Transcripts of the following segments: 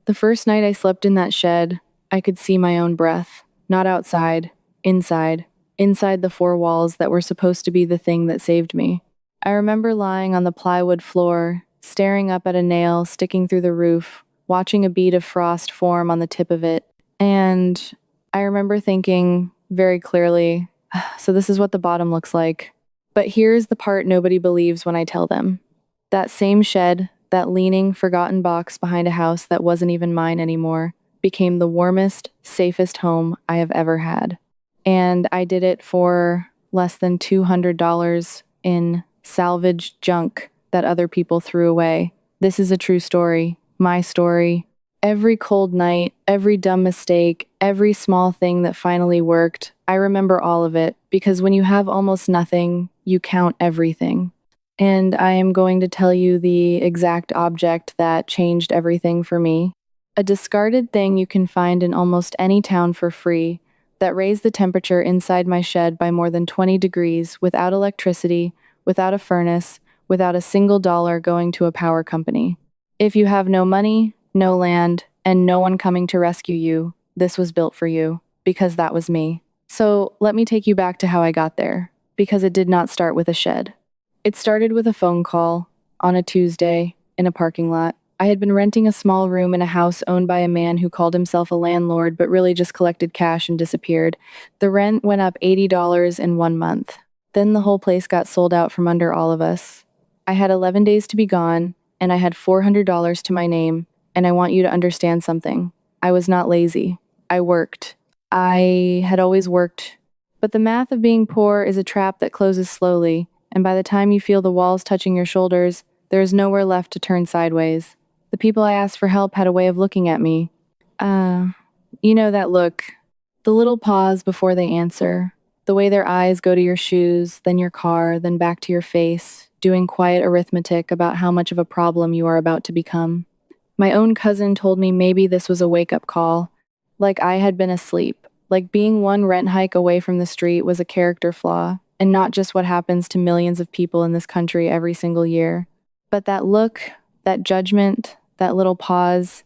The first night I slept in that shed, I could see my own breath. Not outside, inside. Inside the four walls that were supposed to be the thing that saved me. I remember lying on the plywood floor, staring up at a nail sticking through the roof, watching a bead of frost form on the tip of it. And I remember thinking very clearly, so this is what the bottom looks like. But here's the part nobody believes when I tell them. That same shed, that leaning, forgotten box behind a house that wasn't even mine anymore, became the warmest, safest home I have ever had. And I did it for less than $200 in salvaged junk that other people threw away. This is a true story, my story. Every cold night, every dumb mistake, every small thing that finally worked, I remember all of it, because when you have almost nothing, you count everything. And I am going to tell you the exact object that changed everything for me. A discarded thing you can find in almost any town for free that raised the temperature inside my shed by more than 20 degrees without electricity, without a furnace, without a single dollar going to a power company. If you have no money, no land, and no one coming to rescue you, this was built for you, because that was me. So let me take you back to how I got there, because it did not start with a shed. It started with a phone call on a Tuesday in a parking lot. I had been renting a small room in a house owned by a man who called himself a landlord but really just collected cash and disappeared. The rent went up $80 in 1 month. Then the whole place got sold out from under all of us. I had 11 days to be gone, and I had $400 to my name, and I want you to understand something. I was not lazy. I worked. I had always worked. But the math of being poor is a trap that closes slowly, and by the time you feel the walls touching your shoulders, there is nowhere left to turn sideways. The people I asked for help had a way of looking at me. You know that look. The little pause before they answer. The way their eyes go to your shoes, then your car, then back to your face, doing quiet arithmetic about how much of a problem you are about to become. My own cousin told me maybe this was a wake-up call. Like I had been asleep. Like being one rent hike away from the street was a character flaw, and not just what happens to millions of people in this country every single year. But that look, that judgment, that little pause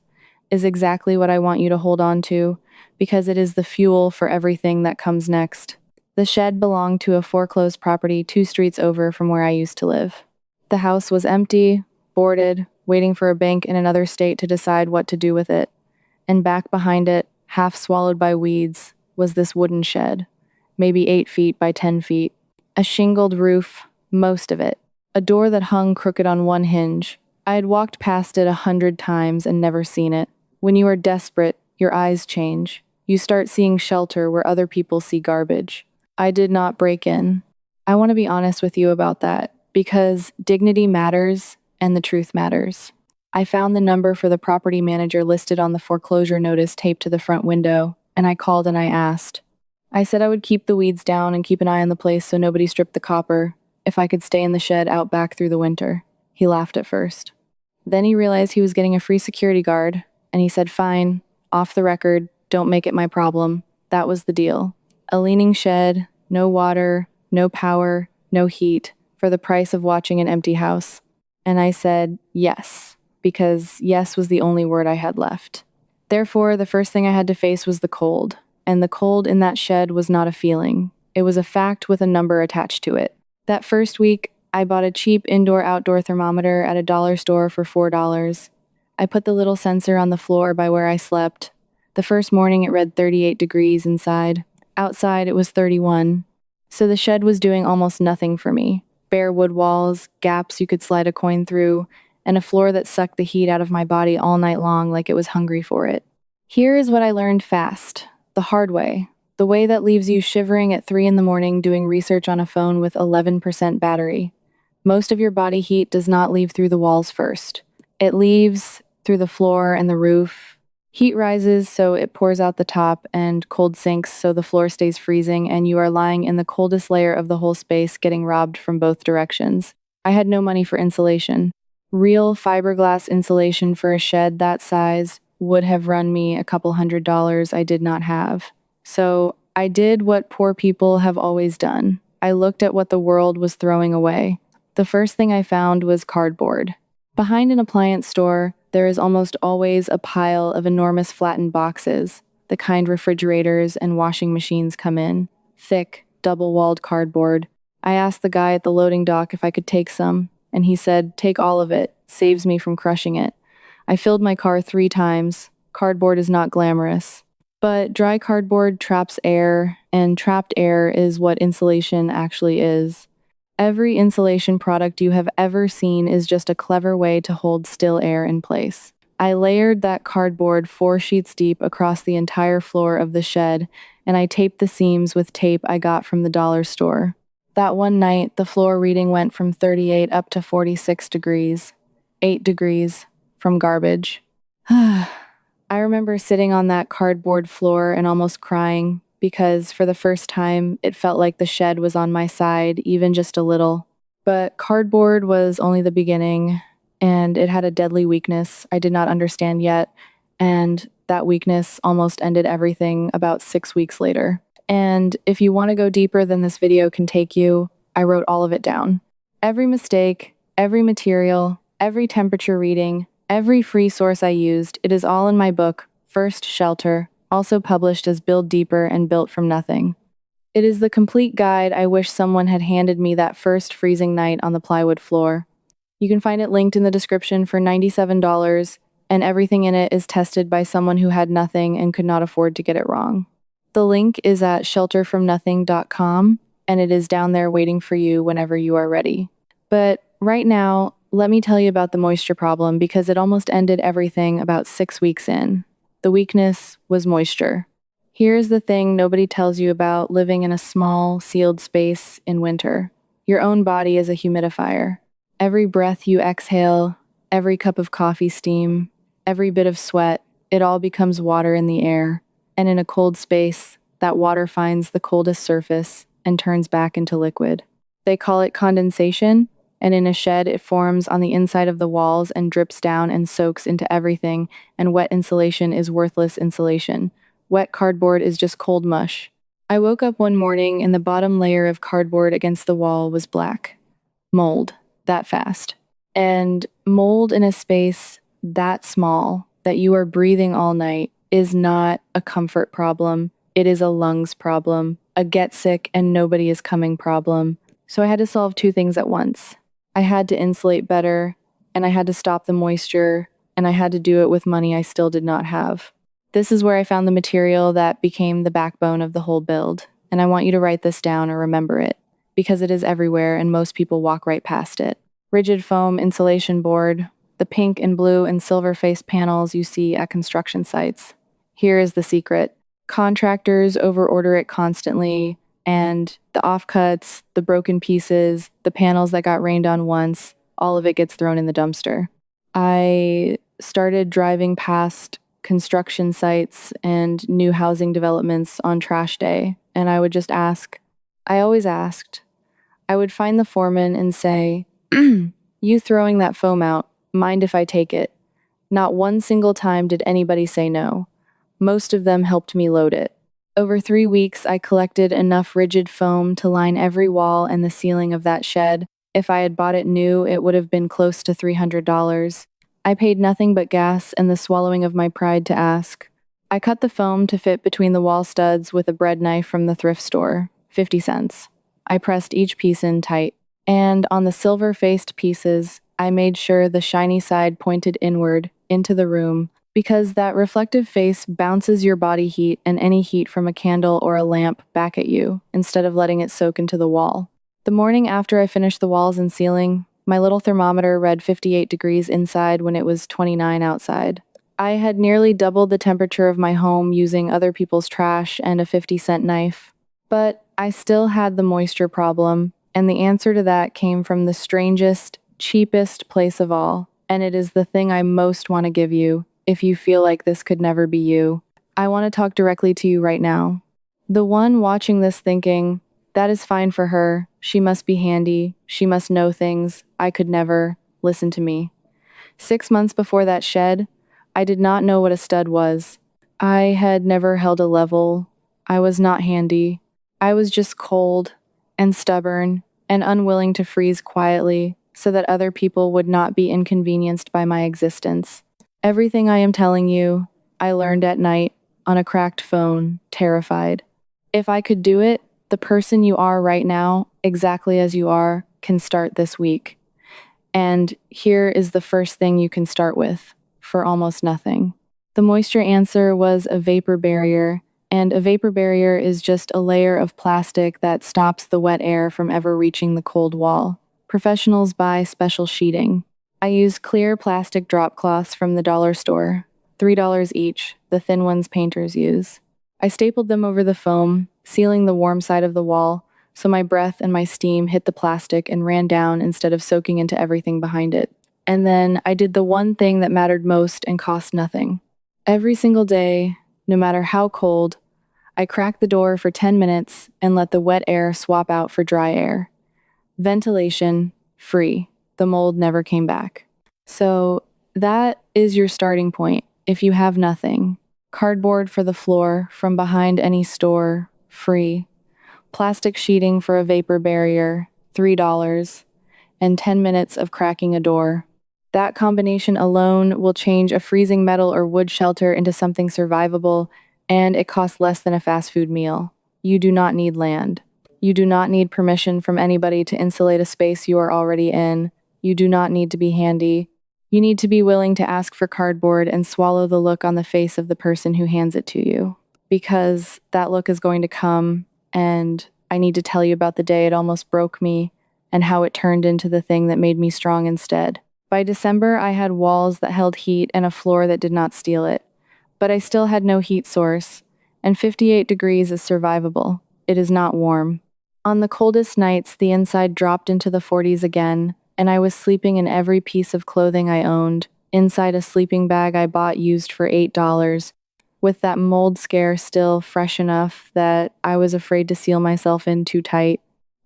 is exactly what I want you to hold on to, because it is the fuel for everything that comes next. The shed belonged to a foreclosed property 2 streets over from where I used to live. The house was empty, boarded, waiting for a bank in another state to decide what to do with it. And back behind it, half swallowed by weeds, was this wooden shed, maybe 8 feet by 10 feet. A shingled roof, most of it. A door that hung crooked on one hinge. I had walked past it 100 times and never seen it. When you are desperate, your eyes change. You start seeing shelter where other people see garbage. I did not break in. I want to be honest with you about that, because dignity matters and the truth matters. I found the number for the property manager listed on the foreclosure notice taped to the front window, and I called and I asked. I said I would keep the weeds down and keep an eye on the place so nobody stripped the copper, if I could stay in the shed out back through the winter. He laughed at first. Then he realized he was getting a free security guard, and he said, fine, off the record, don't make it my problem. That was the deal. A leaning shed, no water, no power, no heat, for the price of watching an empty house. And I said, yes, because yes was the only word I had left. Therefore, the first thing I had to face was the cold, and the cold in that shed was not a feeling. It was a fact with a number attached to it. That first week, I bought a cheap indoor-outdoor thermometer at a dollar store for $4. I put the little sensor on the floor by where I slept. The first morning it read 38 degrees inside. Outside it was 31. So the shed was doing almost nothing for me. Bare wood walls, gaps you could slide a coin through, and a floor that sucked the heat out of my body all night long like it was hungry for it. Here is what I learned fast, the hard way. The way that leaves you shivering at 3 in the morning doing research on a phone with 11% battery. Most of your body heat does not leave through the walls first. It leaves through the floor and the roof. Heat rises, so it pours out the top, and cold sinks, so the floor stays freezing, and you are lying in the coldest layer of the whole space, getting robbed from both directions. I had no money for insulation. Real fiberglass insulation for a shed that size would have run me a couple $100 I did not have. So I did what poor people have always done. I looked at what the world was throwing away. The first thing I found was cardboard. Behind an appliance store, there is almost always a pile of enormous flattened boxes, the kind refrigerators and washing machines come in. Thick, double-walled cardboard. I asked the guy at the loading dock if I could take some, and he said, "Take all of it, saves me from crushing it." I filled my car 3 times. Cardboard is not glamorous. But dry cardboard traps air, and trapped air is what insulation actually is. Every insulation product you have ever seen is just a clever way to hold still air in place. I layered that cardboard 4 sheets deep across the entire floor of the shed, and I taped the seams with tape I got from the dollar store. That one night, the floor reading went from 38 up to 46 degrees. 8 degrees from garbage. I remember sitting on that cardboard floor and almost crying because for the first time, it felt like the shed was on my side, even just a little. But cardboard was only the beginning, and it had a deadly weakness I did not understand yet, and that weakness almost ended everything about 6 weeks later. And if you want to go deeper than this video can take you, I wrote all of it down. Every mistake, every material, every temperature reading, every free source I used, it is all in my book, First Shelter, also published as Build Deeper and Built from Nothing. It is the complete guide I wish someone had handed me that first freezing night on the plywood floor. You can find it linked in the description for $97, and everything in it is tested by someone who had nothing and could not afford to get it wrong. The link is at shelterfromnothing.com, and it is down there waiting for you whenever you are ready. But right now, let me tell you about the moisture problem because it almost ended everything about 6 weeks in. The weakness was moisture. Here's the thing nobody tells you about living in a small, sealed space in winter. Your own body is a humidifier. Every breath you exhale, every cup of coffee steam, every bit of sweat, it all becomes water in the air. And in a cold space, that water finds the coldest surface and turns back into liquid. They call it condensation, and in a shed it forms on the inside of the walls and drips down and soaks into everything, and wet insulation is worthless insulation. Wet cardboard is just cold mush. I woke up one morning and the bottom layer of cardboard against the wall was black. Mold. That fast. And mold in a space that small that you are breathing all night is not a comfort problem. It is a lungs problem, a get sick and nobody is coming problem. So I had to solve 2 things at once. I had to insulate better, and I had to stop the moisture, and I had to do it with money I still did not have. This is where I found the material that became the backbone of the whole build, and I want you to write this down or remember it, because it is everywhere and most people walk right past it. Rigid foam insulation board, the pink and blue and silver-faced panels you see at construction sites. Here is the secret. Contractors overorder it constantly, and the offcuts, the broken pieces, the panels that got rained on once, all of it gets thrown in the dumpster. I started driving past construction sites and new housing developments on trash day, and I would just ask. I always asked. I would find the foreman and say, "You throwing that foam out, mind if I take it?" Not one single time did anybody say no. Most of them helped me load it. Over 3 weeks, I collected enough rigid foam to line every wall and the ceiling of that shed. If I had bought it new, it would have been close to $300. I paid nothing but gas and the swallowing of my pride to ask. I cut the foam to fit between the wall studs with a bread knife from the thrift store, 50 cents. I pressed each piece in tight. And on the silver-faced pieces, I made sure the shiny side pointed inward, into the room, because that reflective face bounces your body heat and any heat from a candle or a lamp back at you, instead of letting it soak into the wall. The morning after I finished the walls and ceiling, my little thermometer read 58 degrees inside when it was 29 outside. I had nearly doubled the temperature of my home using other people's trash and a 50-cent knife. But I still had the moisture problem, and the answer to that came from the strangest, cheapest place of all, and it is the thing I most want to give you. If you feel like this could never be you, I want to talk directly to you right now. The one watching this thinking, that is fine for her, she must be handy, she must know things, I could never. Listen to me. 6 months before that shed, I did not know what a stud was. I had never held a level. I was not handy. I was just cold and stubborn and unwilling to freeze quietly so that other people would not be inconvenienced by my existence. Everything I am telling you, I learned at night, on a cracked phone, terrified. If I could do it, the person you are right now, exactly as you are, can start this week. And here is the first thing you can start with, for almost nothing. The moisture answer was a vapor barrier, and a vapor barrier is just a layer of plastic that stops the wet air from ever reaching the cold wall. Professionals buy special sheeting. I use clear plastic drop cloths from the dollar store, $3 each, the thin ones painters use. I stapled them over the foam, sealing the warm side of the wall, so my breath and my steam hit the plastic and ran down instead of soaking into everything behind it. And then I did the one thing that mattered most and cost nothing. Every single day, no matter how cold, I cracked the door for 10 minutes and let the wet air swap out for dry air. Ventilation, free. The mold never came back. So that is your starting point if you have nothing. Cardboard for the floor from behind any store, free. Plastic sheeting for a vapor barrier, $3. And 10 minutes of cracking a door. That combination alone will change a freezing metal or wood shelter into something survivable, and it costs less than a fast food meal. You do not need land. You do not need permission from anybody to insulate a space you are already in. You do not need to be handy. You need to be willing to ask for cardboard and swallow the look on the face of the person who hands it to you. Because that look is going to come, and I need to tell you about the day it almost broke me and how it turned into the thing that made me strong instead. By December, I had walls that held heat and a floor that did not steal it. But I still had no heat source, and 58 degrees is survivable. It is not warm. On the coldest nights, the inside dropped into the 40s again, and I was sleeping in every piece of clothing I owned, inside a sleeping bag I bought used for $8, with that mold scare still fresh enough that I was afraid to seal myself in too tight.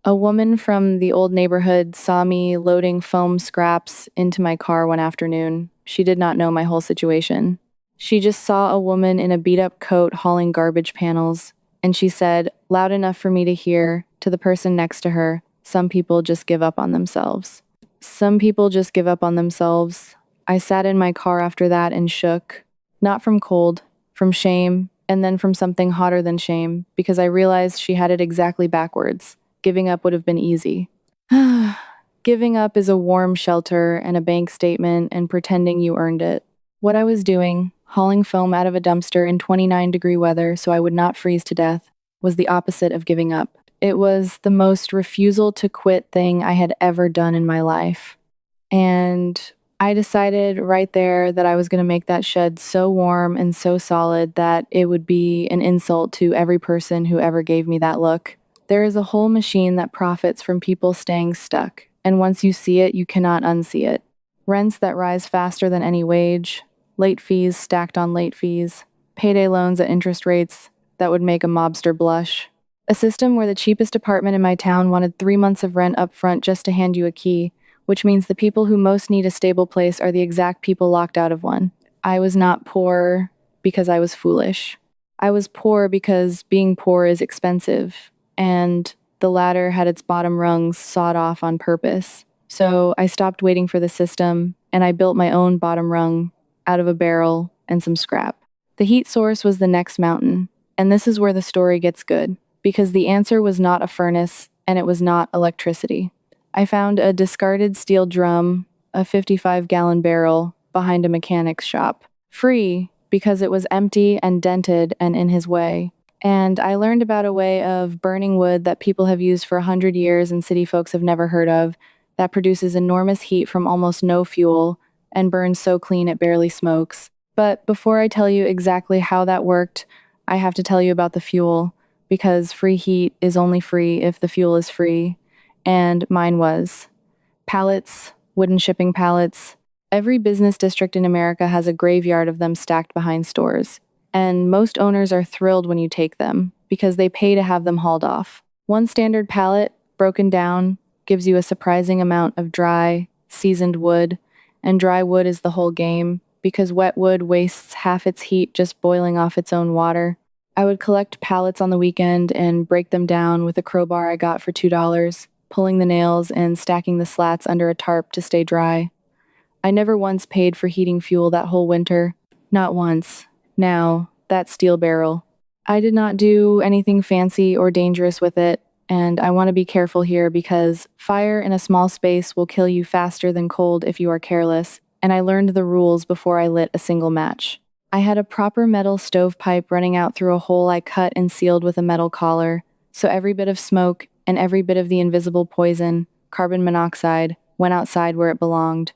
A woman from the old neighborhood saw me loading foam scraps into my car one afternoon. She did not know my whole situation. She just saw a woman in a beat-up coat hauling garbage panels, and she said, loud enough for me to hear, to the person next to her, "Some people just give up on themselves." Some people just give up on themselves. I sat in my car after that and shook. Not from cold, from shame, and then from something hotter than shame, because I realized she had it exactly backwards. Giving up would have been easy. Giving up is a warm shelter and a bank statement and pretending you earned it. What I was doing, hauling foam out of a dumpster in 29-degree weather so I would not freeze to death, was the opposite of giving up. It was the most refusal to quit thing I had ever done in my life. And I decided right there that I was going to make that shed so warm and so solid that it would be an insult to every person who ever gave me that look. There is a whole machine that profits from people staying stuck, and once you see it, you cannot unsee it. Rents that rise faster than any wage, late fees stacked on late fees, payday loans at interest rates that would make a mobster blush. A system where the cheapest apartment in my town wanted 3 months of rent up front just to hand you a key, which means the people who most need a stable place are the exact people locked out of one. I was not poor because I was foolish. I was poor because being poor is expensive, and the ladder had its bottom rungs sawed off on purpose. So I stopped waiting for the system, and I built my own bottom rung out of a barrel and some scrap. The heat source was the next mountain, and this is where the story gets good, because the answer was not a furnace, and it was not electricity. I found a discarded steel drum, a 55-gallon barrel, behind a mechanic's shop. Free, because it was empty and dented and in his way. And I learned about a way of burning wood that people have used for 100 years and city folks have never heard of, that produces enormous heat from almost no fuel and burns so clean it barely smokes. But before I tell you exactly how that worked, I have to tell you about the fuel, because free heat is only free if the fuel is free, and mine was. Pallets, wooden shipping pallets. Every business district in America has a graveyard of them stacked behind stores, and most owners are thrilled when you take them, because they pay to have them hauled off. One standard pallet, broken down, gives you a surprising amount of dry, seasoned wood, and dry wood is the whole game, because wet wood wastes half its heat just boiling off its own water. I would collect pallets on the weekend and break them down with a crowbar I got for $2, pulling the nails and stacking the slats under a tarp to stay dry. I never once paid for heating fuel that whole winter. Not once. Now, that steel barrel. I did not do anything fancy or dangerous with it, and I want to be careful here because fire in a small space will kill you faster than cold if you are careless, and I learned the rules before I lit a single match. I had a proper metal stovepipe running out through a hole I cut and sealed with a metal collar, so every bit of smoke and every bit of the invisible poison, carbon monoxide, went outside where it belonged.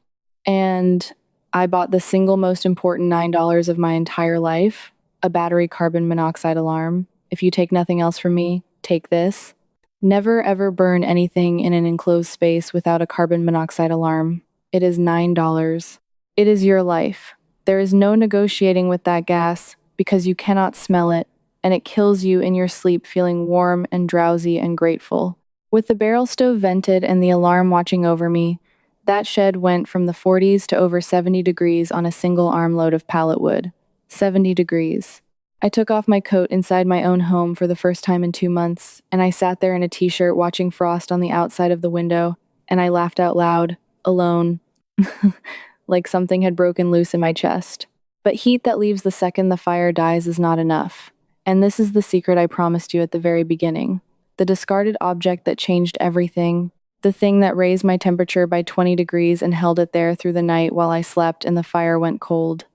And I bought the single most important $9 of my entire life, a battery carbon monoxide alarm. If you take nothing else from me, take this. Never ever burn anything in an enclosed space without a carbon monoxide alarm. It is $9. It is your life. There is no negotiating with that gas because you cannot smell it, and it kills you in your sleep feeling warm and drowsy and grateful. With the barrel stove vented and the alarm watching over me, that shed went from the 40s to over 70 degrees on a single armload of pallet wood. 70 degrees. I took off my coat inside my own home for the first time in 2 months, and I sat there in a t-shirt watching frost on the outside of the window, and I laughed out loud, alone, like something had broken loose in my chest. But heat that leaves the second the fire dies is not enough. And this is the secret I promised you at the very beginning. The discarded object that changed everything, the thing that raised my temperature by 20 degrees and held it there through the night while I slept and the fire went cold.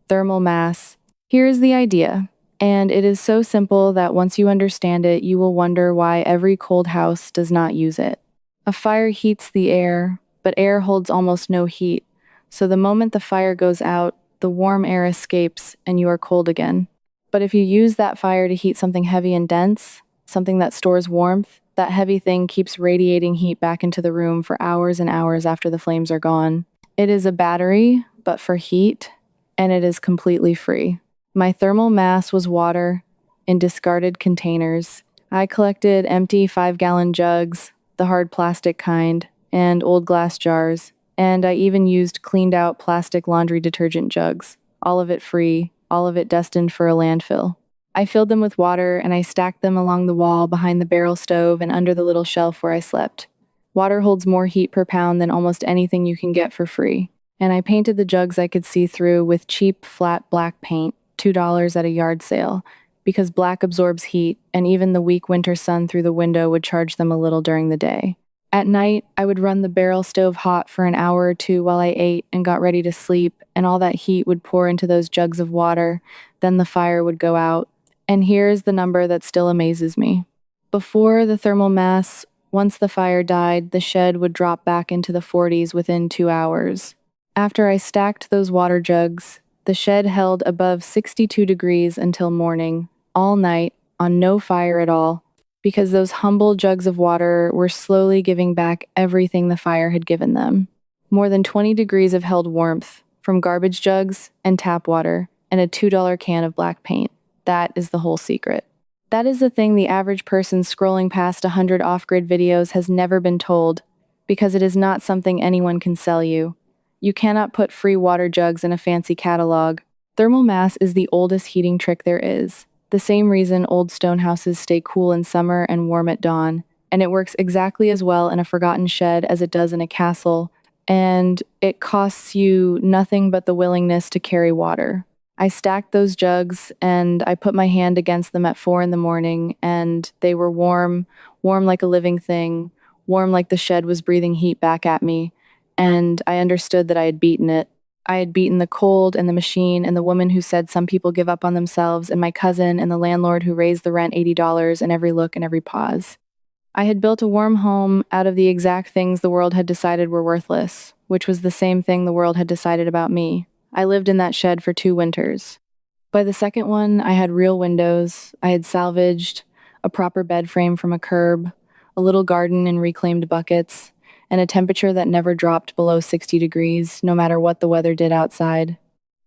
Thermal mass. Here is the idea, and it is so simple that once you understand it, you will wonder why every cold house does not use it. A fire heats the air, but air holds almost no heat, so the moment the fire goes out, the warm air escapes and you are cold again. But if you use that fire to heat something heavy and dense, something that stores warmth, that heavy thing keeps radiating heat back into the room for hours and hours after the flames are gone. It is a battery, but for heat, and it is completely free. My thermal mass was water in discarded containers. I collected empty 5-gallon jugs, the hard plastic kind, and old glass jars, and I even used cleaned out plastic laundry detergent jugs, all of it free, all of it destined for a landfill. I filled them with water and I stacked them along the wall behind the barrel stove and under the little shelf where I slept. Water holds more heat per pound than almost anything you can get for free. And I painted the jugs I could see through with cheap, flat black paint, $2 at a yard sale, because black absorbs heat, and even the weak winter sun through the window would charge them a little during the day. At night, I would run the barrel stove hot for an hour or two while I ate and got ready to sleep, and all that heat would pour into those jugs of water, then the fire would go out. And here is the number that still amazes me. Before the thermal mass, once the fire died, the shed would drop back into the 40s within 2 hours. After I stacked those water jugs, the shed held above 62 degrees until morning, all night, on no fire at all, because those humble jugs of water were slowly giving back everything the fire had given them. More than 20 degrees of held warmth, from garbage jugs and tap water, and a $2 can of black paint. That is the whole secret. That is the thing the average person scrolling past 100 off-grid videos has never been told, because it is not something anyone can sell you. You cannot put free water jugs in a fancy catalog. Thermal mass is the oldest heating trick there is. The same reason old stone houses stay cool in summer and warm at dawn. And it works exactly as well in a forgotten shed as it does in a castle. And it costs you nothing but the willingness to carry water. I stacked those jugs and I put my hand against them at 4 in the morning and they were warm, warm like a living thing, warm like the shed was breathing heat back at me. And I understood that I had beaten it. I had beaten the cold and the machine and the woman who said some people give up on themselves and my cousin and the landlord who raised the rent $80 in every look and every pause. I had built a warm home out of the exact things the world had decided were worthless, which was the same thing the world had decided about me. I lived in that shed for 2 winters. By the second one, I had real windows, I had salvaged a proper bed frame from a curb, a little garden in reclaimed buckets, and a temperature that never dropped below 60 degrees, no matter what the weather did outside.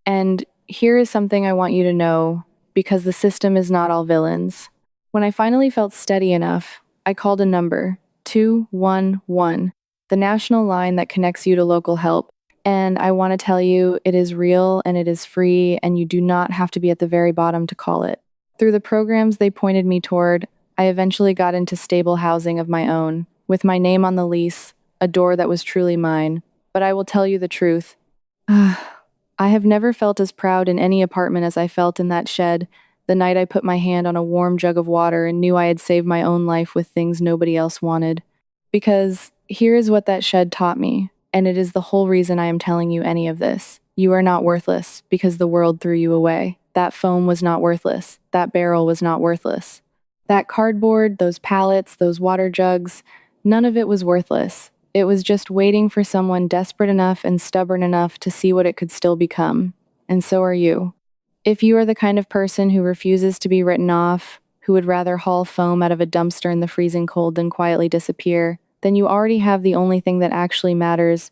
And here is something I want you to know, because the system is not all villains. When I finally felt steady enough, I called a number, 211, the national line that connects you to local help. And I want to tell you, it is real and it is free, and you do not have to be at the very bottom to call it. Through the programs they pointed me toward, I eventually got into stable housing of my own, with my name on the lease, a door that was truly mine. But I will tell you the truth, I have never felt as proud in any apartment as I felt in that shed the night I put my hand on a warm jug of water and knew I had saved my own life with things nobody else wanted. Because here is what that shed taught me, and it is the whole reason I am telling you any of this. You are not worthless because the world threw you away. That foam was not worthless. That barrel was not worthless. That cardboard, those pallets, those water jugs, none of it was worthless. It was just waiting for someone desperate enough and stubborn enough to see what it could still become. And so are you. If you are the kind of person who refuses to be written off, who would rather haul foam out of a dumpster in the freezing cold than quietly disappear, then you already have the only thing that actually matters,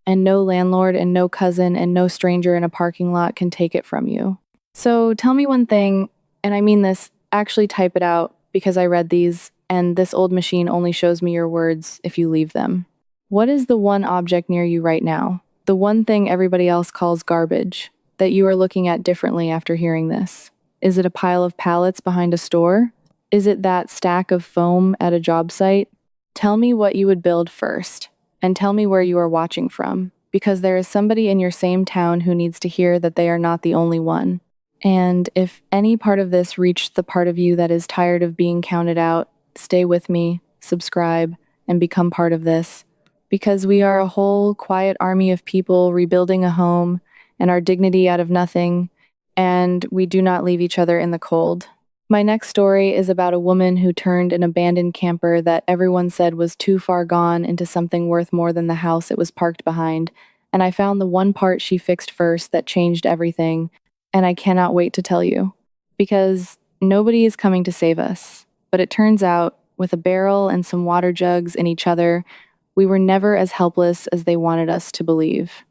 and no landlord and no cousin and no stranger in a parking lot can take it from you. So tell me one thing, and I mean this, actually type it out because I read these, and this old machine only shows me your words if you leave them. What is the one object near you right now? The one thing everybody else calls garbage that you are looking at differently after hearing this? Is it a pile of pallets behind a store? Is it that stack of foam at a job site? Tell me what you would build first, and tell me where you are watching from, because there is somebody in your same town who needs to hear that they are not the only one. And if any part of this reached the part of you that is tired of being counted out, stay with me, subscribe, and become part of this. Because we are a whole quiet army of people rebuilding a home and our dignity out of nothing, and we do not leave each other in the cold. My next story is about a woman who turned an abandoned camper that everyone said was too far gone into something worth more than the house it was parked behind, and I found the one part she fixed first that changed everything, and I cannot wait to tell you. Because nobody is coming to save us. But it turns out, with a barrel and some water jugs in each other, we were never as helpless as they wanted us to believe.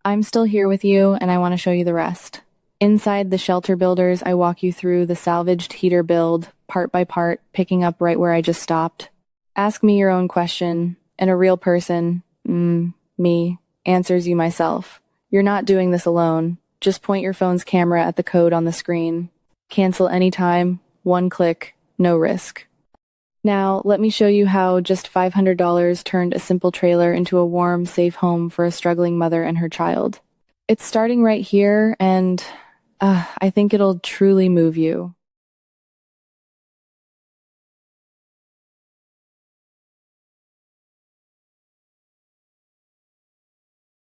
I'm still here with you, and I want to show you the rest. Inside the shelter builders, I walk you through the salvaged heater build, part by part, picking up right where I just stopped. Ask me your own question, and a real person, me, answers you myself. You're not doing this alone. Just point your phone's camera at the code on the screen. Cancel anytime, one click, no risk. Now, let me show you how just $500 turned a simple trailer into a warm, safe home for a struggling mother and her child. It's starting right here, and I think it'll truly move you.